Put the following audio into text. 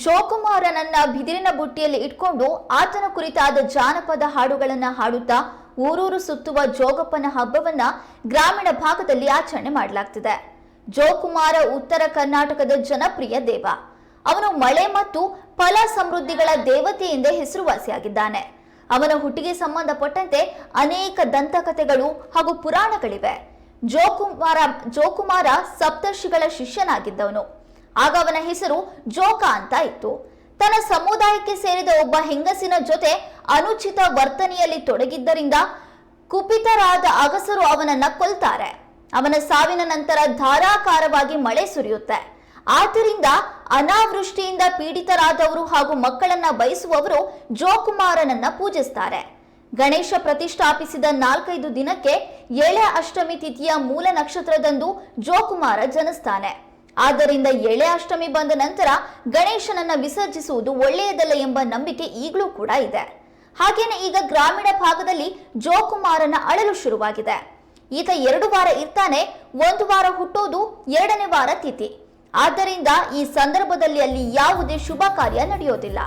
ಜೋಕುಮಾರನನ್ನ ಬಿದಿರಿನ ಬುಟ್ಟಿಯಲ್ಲಿ ಇಟ್ಕೊಂಡು ಆತನ ಕುರಿತಾದ ಜಾನಪದ ಹಾಡುಗಳನ್ನ ಹಾಡುತ್ತಾ ಊರೂರು ಸುತ್ತುವ ಜೋಗಪ್ಪನ ಹಬ್ಬವನ್ನ ಗ್ರಾಮೀಣ ಭಾಗದಲ್ಲಿ ಆಚರಣೆ ಮಾಡಲಾಗ್ತಿದೆ. ಜೋಕುಮಾರ ಉತ್ತರ ಕರ್ನಾಟಕದ ಜನಪ್ರಿಯ ದೇವ. ಅವನು ಮಳೆ ಮತ್ತು ಫಲ ಸಮೃದ್ಧಿಗಳ ದೇವತೆ ಎಂದೇ ಹೆಸರುವಾಸಿಯಾಗಿದ್ದಾನೆ. ಅವನ ಹುಟ್ಟಿಗೆ ಸಂಬಂಧಪಟ್ಟಂತೆ ಅನೇಕ ದಂತಕಥೆಗಳು ಹಾಗೂ ಪುರಾಣಗಳಿವೆ. ಜೋಕುಮಾರ ಸಪ್ತರ್ಷಿಗಳ ಶಿಷ್ಯನಾಗಿದ್ದವನು. ಆಗ ಅವನ ಹೆಸರು ಜೋಕ ಅಂತ ಇತ್ತು. ತನ್ನ ಸಮುದಾಯಕ್ಕೆ ಸೇರಿದ ಒಬ್ಬ ಹೆಂಗಸಿನ ಜೊತೆ ಅನುಚಿತ ವರ್ತನೆಯಲ್ಲಿ ತೊಡಗಿದ್ದರಿಂದ ಕುಪಿತರಾದ ಅಗಸರು ಅವನನ್ನ ಕೊಲ್ತಾರೆ. ಅವನ ಸಾವಿನ ನಂತರ ಧಾರಾಕಾರವಾಗಿ ಮಳೆ ಸುರಿಯುತ್ತೆ. ಆದ್ದರಿಂದ ಅನಾವೃಷ್ಟಿಯಿಂದ ಪೀಡಿತರಾದವರು ಹಾಗೂ ಮಕ್ಕಳನ್ನ ಬಯಸುವವರು ಜೋಕುಮಾರನನ್ನ ಪೂಜಿಸ್ತಾರೆ. ಗಣೇಶ ಪ್ರತಿಷ್ಠಾಪಿಸಿದ 4-5 ದಿನಕ್ಕೆ ಎಳೆ ಅಷ್ಟಮಿ ತಿಥಿಯ ಮೂಲ ನಕ್ಷತ್ರದಂದು ಜೋಕುಮಾರ ಜನಿಸ್ತಾನೆ. ಆದ್ದರಿಂದ ಎಳೆ ಅಷ್ಟಮಿ ಬಂದ ನಂತರ ಗಣೇಶನನ್ನ ವಿಸರ್ಜಿಸುವುದು ಒಳ್ಳೆಯದಲ್ಲ ಎಂಬ ನಂಬಿಕೆ ಈಗಲೂ ಕೂಡ ಇದೆ. ಹಾಗೇನೆ ಈಗ ಗ್ರಾಮೀಣ ಭಾಗದಲ್ಲಿ ಜೋಕುಮಾರನ ಅಳಲು ಶುರುವಾಗಿದೆ. ಈತ 2 ವಾರ ಇರ್ತಾನೆ. 1 ವಾರ ಹುಟ್ಟೋದು, 2ನೇ ವಾರ ತಿಥಿ. ಆದ್ದರಿಂದ ಈ ಸಂದರ್ಭದಲ್ಲಿ ಅಲ್ಲಿ ಯಾವುದೇ ಶುಭ ಕಾರ್ಯ ನಡೆಯೋದಿಲ್ಲ.